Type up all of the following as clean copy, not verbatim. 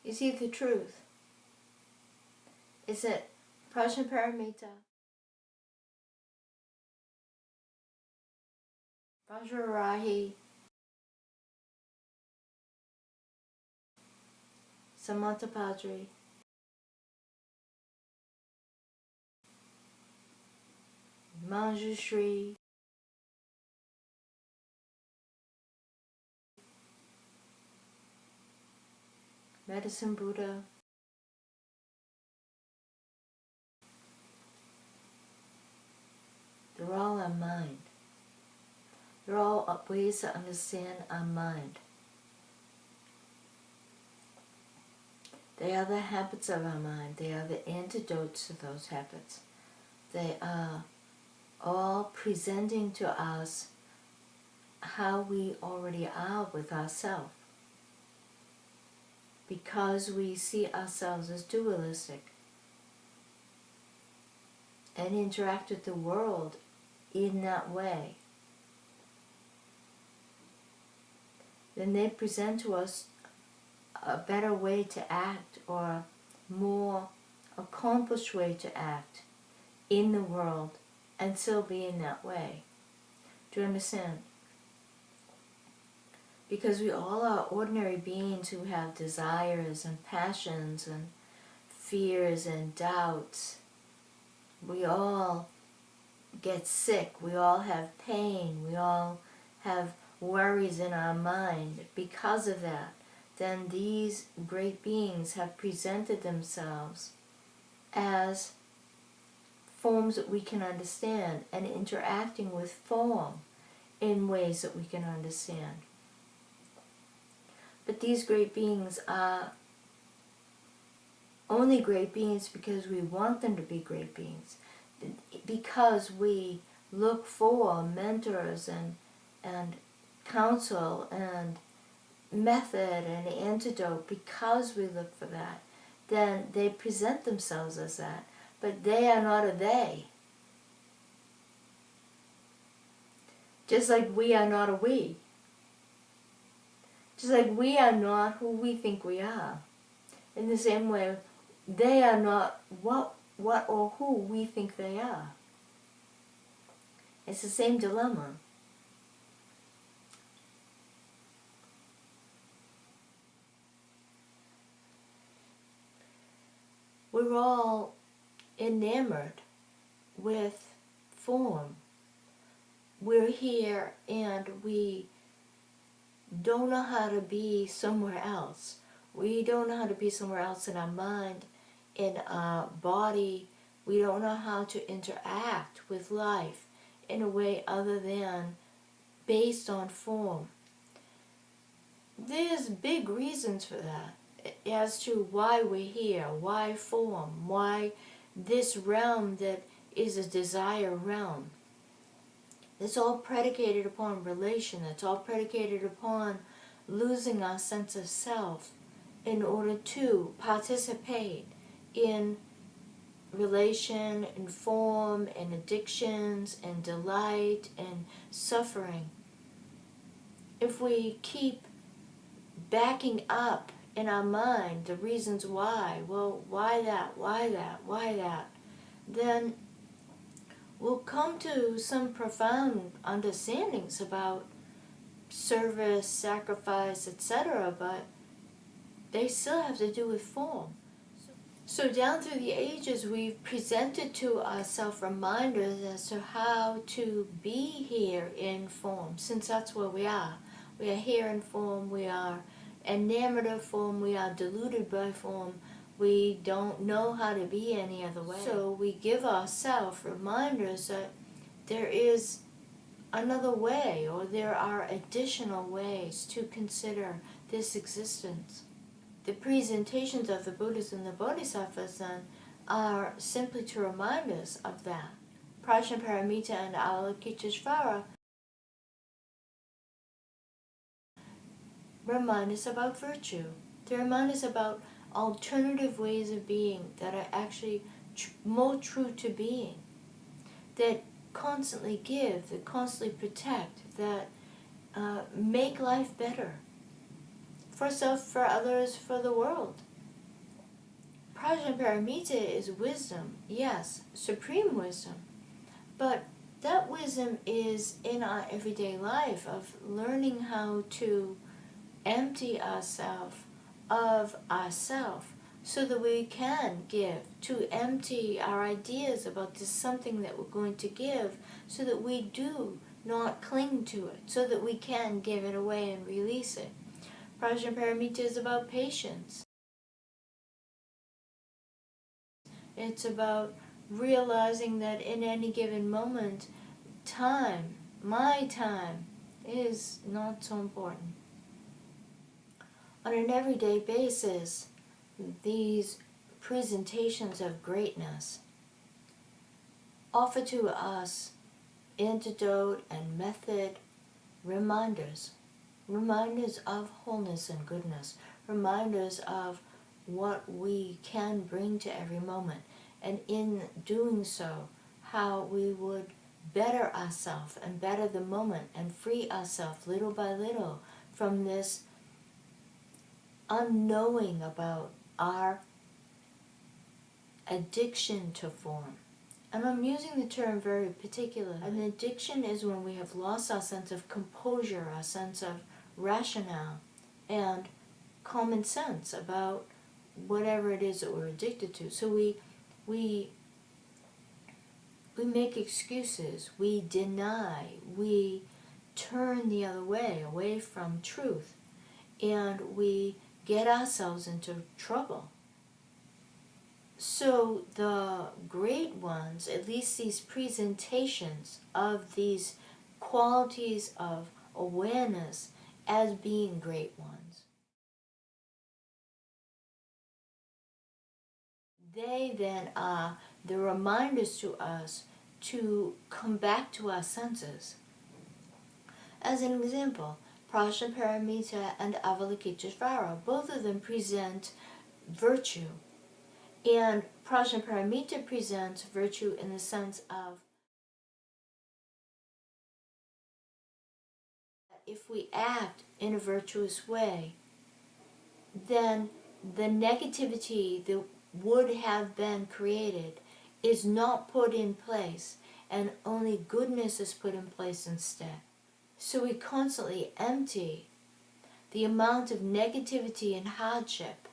You see the truth. Is it Prajnaparamita, Vajrarahi, Samantapadri, Manjushri, Medicine Buddha, they're all our mind. They're all ways to understand our mind. They are the habits of our mind. They are the antidotes to those habits. They are all presenting to us how we already are with ourselves. Because we see ourselves as dualistic and interact with the world in that way, then they present to us a better way to act, or a more accomplished way to act in the world and still be in that way. Do you understand? Because we all are ordinary beings who have desires and passions and fears and doubts. We all get sick, we all have pain, we all have worries in our mind. Because of that, then these great beings have presented themselves as forms that we can understand, and interacting with form in ways that we can understand. But these great beings are only great beings because we want them to be great beings, because we look for mentors and counsel and method and antidote. Because we look for that, then they present themselves as that. But they are not a they. Just like we are not a we. Just like we are not who we think we are. In the same way, they are not what or who we think they are. It's the same dilemma. We're all enamored with form. We're here and we don't know how to be somewhere else. We don't know how to be somewhere else in our mind, in our body. We don't know how to interact with life in a way other than based on form. There's big reasons for that as to why we're here, why form, why this realm that is a desire realm. It's all predicated upon relation. It's all predicated upon losing our sense of self in order to participate in relation, in form, in addictions, in delight, and suffering. If we keep backing up in our mind the reasons why, well, why that, then we'll come to some profound understandings about service, sacrifice, etc., but they still have to do with form. So down through the ages, we've presented to ourselves reminders as to how to be here in form, since that's where we are. We are here in form, we are enamored of form, we are deluded by form. We don't know how to be any other way. So we give ourselves reminders that there is another way, or there are additional ways to consider this existence. The presentations of the Buddhas and the Bodhisattvas then are simply to remind us of that. Prajnaparamita and Avalokiteshvara remind us about virtue. They remind us about alternative ways of being that are actually more true to being, that constantly give, that constantly protect, that make life better for self, for others, for the world. Prajnaparamita is wisdom, yes, supreme wisdom, but that wisdom is in our everyday life of learning how to empty ourselves of ourself so that we can give, to empty our ideas about this something that we're going to give so that we do not cling to it, so that we can give it away and release it. Prajnaparamita is about patience. It's about realizing that in any given moment, time, my time, is not so important. On an everyday basis, these presentations of greatness offer to us antidote and method reminders of wholeness and goodness, reminders of what we can bring to every moment, and in doing so, how we would better ourselves and better the moment and free ourselves little by little from this unknowing about our addiction to form. And I'm using the term very particularly. An addiction is when we have lost our sense of composure, our sense of rationale, and common sense about whatever it is that we're addicted to. So we make excuses, we deny, we turn the other way, away from truth, and we get ourselves into trouble. So the great ones, at least these presentations of these qualities of awareness as being great ones, they then are the reminders to us to come back to our senses. As an example, Prajnaparamita and Avalokiteshvara, both of them present virtue. And Prajnaparamita presents virtue in the sense of if we act in a virtuous way, then the negativity that would have been created is not put in place, and only goodness is put in place instead. So we constantly empty the amount of negativity and hardship,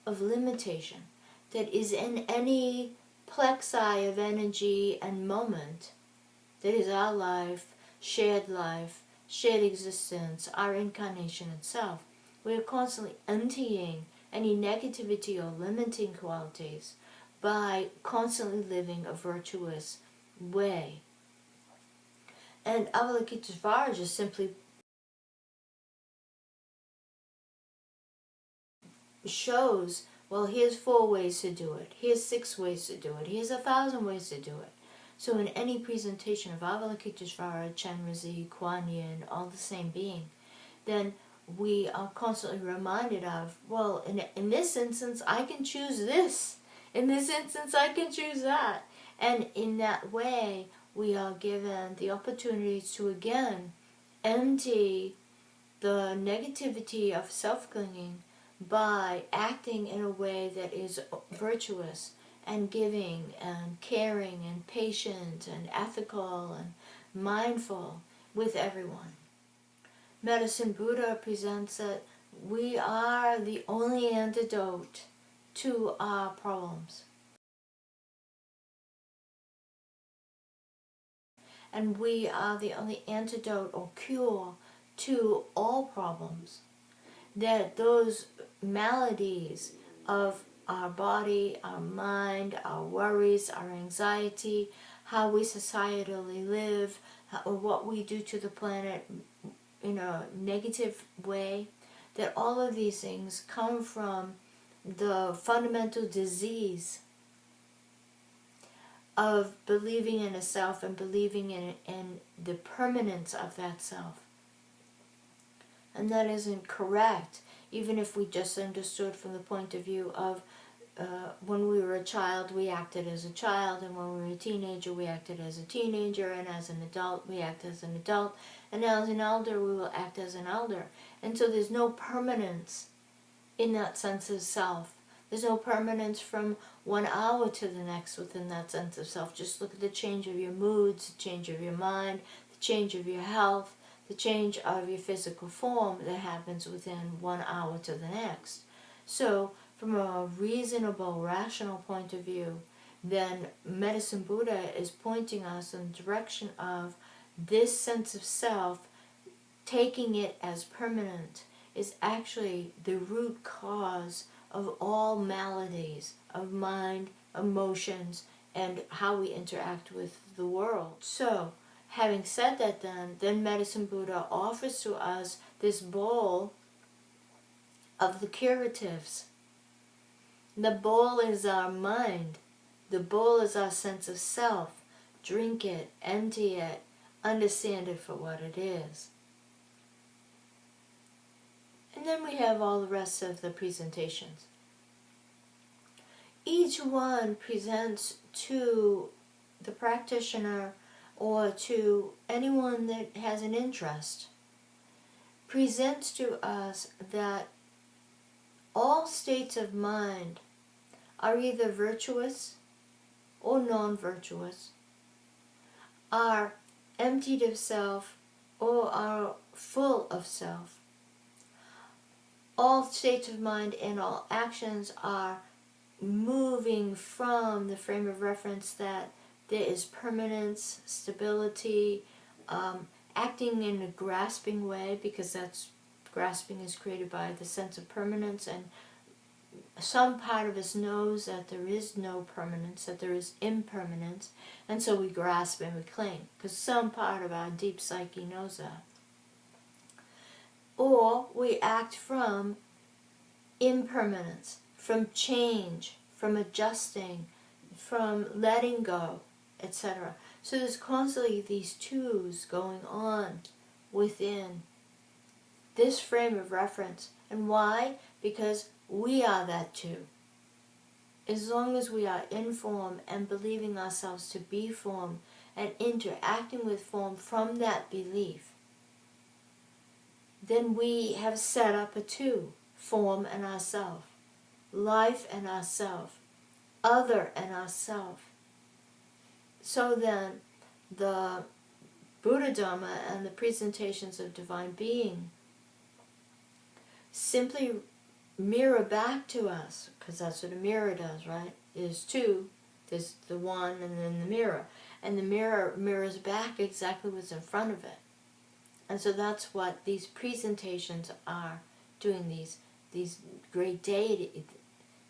of limitation, that is in any plexi of energy and moment that is our life, shared existence, our incarnation itself. We are constantly emptying any negativity or limiting qualities by constantly living a virtuous way. And Avalokiteshvara just simply shows, well, here's 4 ways to do it, here's 6 ways to do it, here's 1,000 ways to do it. So in any presentation of Avalokiteshvara, Chenrezig, Kuan Yin, all the same being, then we are constantly reminded of, well, in this instance, I can choose this. In this instance, I can choose that. And in that way, we are given the opportunity to again empty the negativity of self-clinging by acting in a way that is virtuous and giving and caring and patient and ethical and mindful with everyone. Medicine Buddha presents that we are the only antidote to our problems. And we are the only antidote or cure to all problems. That those maladies of our body, our mind, our worries, our anxiety, how we societally live, or what we do to the planet in a negative way, that all of these things come from the fundamental disease of believing in a self and believing in the permanence of that self. And that isn't correct, even if we just understood from the point of view of when we were a child, we acted as a child, and when we were a teenager, we acted as a teenager, and as an adult, we act as an adult, and as an elder, we will act as an elder. And so there's no permanence in that sense of self. There's no permanence from 1 hour to the next within that sense of self. Just look at the change of your moods, the change of your mind, the change of your health, the change of your physical form that happens within 1 hour to the next. So, from a reasonable, rational point of view, then Medicine Buddha is pointing us in the direction of this sense of self, taking it as permanent, is actually the root cause of all maladies of mind, emotions, and how we interact with the world. So, having said that, then Medicine Buddha offers to us this bowl of the curatives. The bowl is our mind. The bowl is our sense of self. Drink it, empty it, understand it for what it is. And then we have all the rest of the presentations. Each one presents to the practitioner or to anyone that has an interest, presents to us that all states of mind are either virtuous or non-virtuous, are emptied of self or are full of self. All states of mind and all actions are moving from the frame of reference that there is permanence, stability, acting in a grasping way, because that's grasping is created by the sense of permanence, and some part of us knows that there is no permanence, that there is impermanence, and so we grasp and we cling, because some part of our deep psyche knows that. Or we act from impermanence, from change, from adjusting, from letting go, etc. So there's constantly these twos going on within this frame of reference. And why? Because we are that too. As long as we are in form and believing ourselves to be form and interacting with form from that belief, then we have set up a two, form and ourself, life and ourself, other and ourself. So then, the Buddha Dharma and the presentations of divine being simply mirror back to us, because that's what a mirror does, right? There's two, there's the one and then the mirror. And the mirror mirrors back exactly what's in front of it. And so that's what these presentations are doing, these great deity,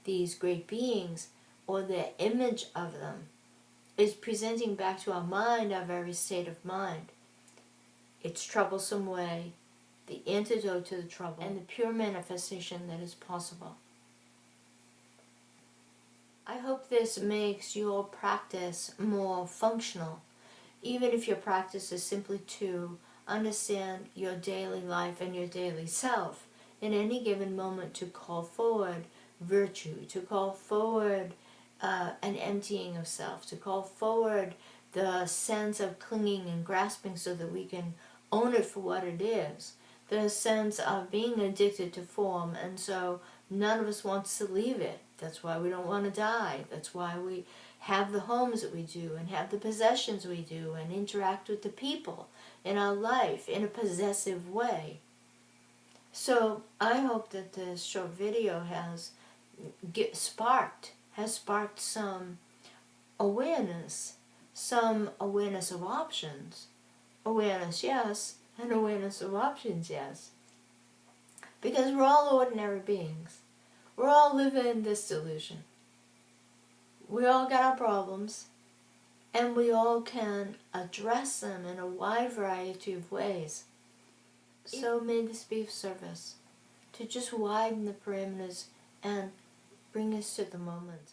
these great beings, or the image of them, is presenting back to our mind our very state of mind, its troublesome way, the antidote to the trouble, and the pure manifestation that is possible. I hope this makes your practice more functional, even if your practice is simply to understand your daily life and your daily self in any given moment, to call forward virtue, to call forward an emptying of self, to call forward the sense of clinging and grasping so that we can own it for what it is, the sense of being addicted to form, and so none of us wants to leave it. That's why we don't want to die. That's why we have the homes that we do and have the possessions we do and interact with the people in our life in a possessive way. So I hope that this short video has sparked some awareness of options. Awareness, yes, and awareness of options, yes. Because we're all ordinary beings. We're all living in this delusion. We all got our problems, and we all can address them in a wide variety of ways. So may this be of service, to just widen the parameters and bring us to the moment.